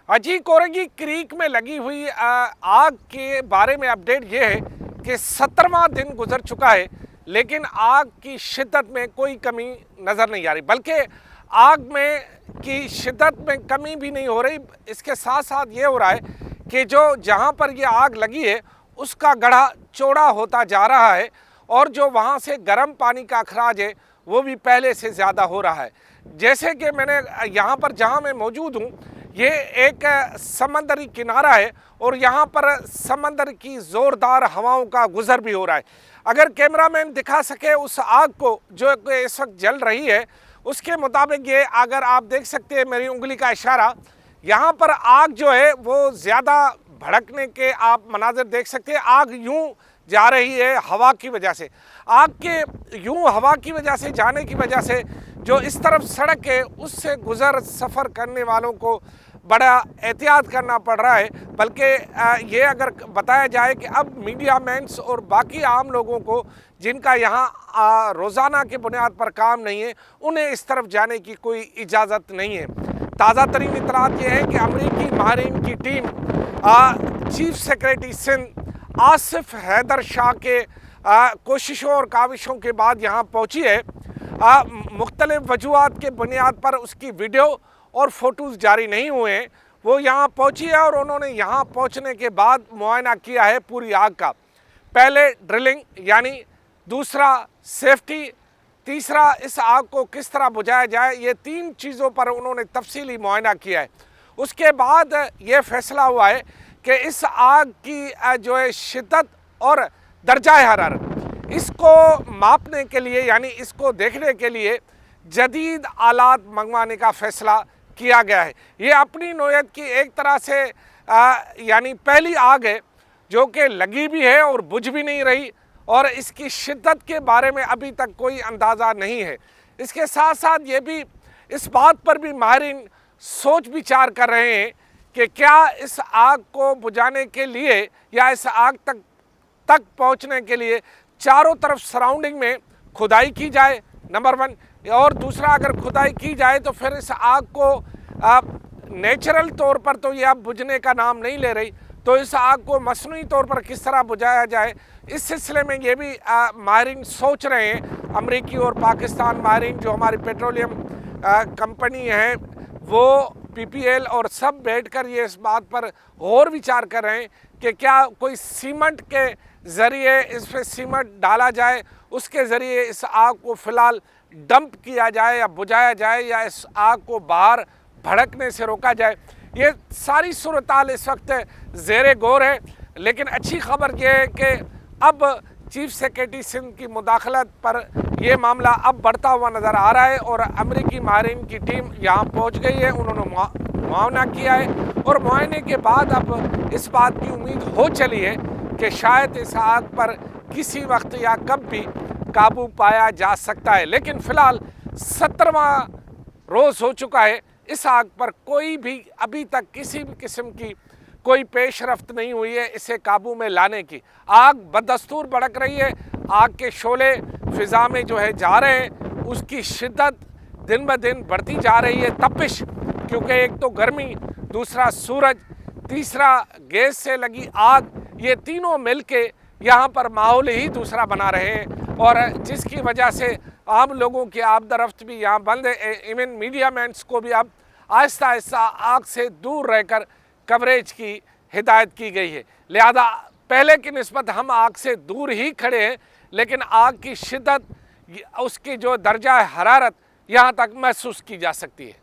अजी कोरंगी क्रीक में लगी हुई आग के बारे में अपडेट ये है कि 17वां दिन गुजर चुका है, लेकिन आग की शिद्दत में कोई कमी नज़र नहीं आ रही, बल्कि आग में की शिद्दत में कमी भी नहीं हो रही। इसके साथ साथ ये हो रहा है कि जो जहाँ पर ये आग लगी है उसका गड्ढा चौड़ा होता जा रहा है और जो वहाँ से गर्म पानी का अखराज है वो भी पहले से ज़्यादा हो रहा है। जैसे कि मैंने यहाँ पर जहाँ मैं मौजूद हूँ, ये एक समंदरी किनारा है और यहाँ पर समंदर की ज़ोरदार हवाओं का गुज़र भी हो रहा है। अगर कैमरामैन दिखा सके उस आग को जो इस वक्त जल रही है, उसके मुताबिक ये अगर आप देख सकते हैं मेरी उंगली का इशारा, यहाँ पर आग जो है वो ज़्यादा भड़कने के आप मनाज़र देख सकते हैं। आग यूँ जा रही है हवा की वजह से। आग के यूँ हवा की वजह से जाने की वजह से जो इस तरफ सड़क है उससे गुज़र सफ़र करने वालों को बड़ा एहतियात करना पड़ रहा है। बल्कि ये अगर बताया जाए कि अब मीडिया मैन्स और बाकी आम लोगों को जिनका यहाँ रोज़ाना के बुनियाद पर काम नहीं है, उन्हें इस तरफ जाने की कोई इजाज़त नहीं है। ताज़ा तरीन इतलात ये है कि अमरीकी माहिरीन की team chief secretary Sindh Asif Haider Shah के कोशिशों और काविशों के बाद यहाँ पहुँची है। मुख्तलिफ वजूहात के बुनियाद पर उसकी वीडियो और फ़ोटोज़ जारी नहीं हुए हैं। वो यहाँ पहुँची है और उन्होंने यहाँ पहुँचने के बाद मुआयना किया है पूरी आग का। पहले ड्रिलिंग यानी दूसरा सेफ्टी, तीसरा इस आग को किस तरह बुझाया जाए, ये तीन चीज़ों पर उन्होंने तफसीली मुआयना किया है। उसके बाद ये फैसला हुआ है कि इस आग की जो है शिद्दत और दर्जा हरारत, इसको मापने के लिए यानी इसको देखने के लिए जदीद आलात मंगवाने का फ़ैसला किया गया है। ये अपनी नौयत की एक तरह से यानी पहली आग है जो कि लगी भी है और बुझ भी नहीं रही, और इसकी शिद्दत के बारे में अभी तक कोई अंदाज़ा नहीं है। इसके साथ साथ ये भी इस बात पर भी माहिरीन सोच विचार कर रहे हैं कि क्या इस आग को बुझाने के लिए या इस आग तक पहुंचने के लिए चारों तरफ सराउंडिंग में खुदाई की जाए, नंबर 1, और दूसरा अगर खुदाई की जाए तो फिर इस आग को नेचुरल तौर पर तो ये अब बुझने का नाम नहीं ले रही, तो इस आग को मसनूई तौर पर किस तरह बुझाया जाए, इस सिलसिले में ये भी माहिरीन सोच रहे हैं। अमरीकी और पाकिस्तान माहिरीन जो हमारी पेट्रोलियम कंपनी है वो PPL और सब बैठकर ये इस बात पर और विचार कर रहे हैं कि क्या कोई सीमेंट के ज़रिए इस पर सीमेंट डाला जाए, उसके ज़रिए इस आग को फ़िलहाल डंप किया जाए या बुझाया जाए, या इस आग को बाहर भड़कने से रोका जाए। ये सारी सूरत-हाल इस वक्त ज़ेरे गौर है। लेकिन अच्छी खबर यह है कि अब चीफ सेक्रेटरी सिंध की मुदाखलत पर यह मामला अब बढ़ता हुआ नज़र आ रहा है और अमरीकी माहिरीन की टीम यहाँ पहुँच गई है। उन्होंने मुआयना किया है और मुआयने के बाद अब इस बात की उम्मीद हो चली है कि शायद इस आग पर किसी वक्त या कब भी काबू पाया जा सकता है। लेकिन फ़िलहाल 17वां रोज़ हो चुका है, इस आग पर कोई भी अभी तक किसी भी किस्म की कोई पेशरफ्त नहीं हुई है इसे काबू में लाने की। आग बदस्तूर भड़क रही है, आग के शोले फ़िज़ा में जो है जा रहे हैं, उसकी शिद्दत दिन ब दिन बढ़ती जा रही है। तपिश, क्योंकि एक तो गर्मी, दूसरा सूरज, तीसरा गैस से लगी आग, ये तीनों मिलके यहाँ पर माहौल ही दूसरा बना रहे हैं और जिसकी वजह से आम लोगों की आमदरफ्त भी यहाँ बंद है। इवन मीडिया मैन्स को भी अब आहिस्ता आहिस्ता आग से दूर रहकर कवरेज की हिदायत की गई है। लिहाजा पहले की निस्बत हम आग से दूर ही खड़े हैं, लेकिन आग की शिद्दत, उसकी जो दर्जा हरारत यहाँ तक महसूस की जा सकती है।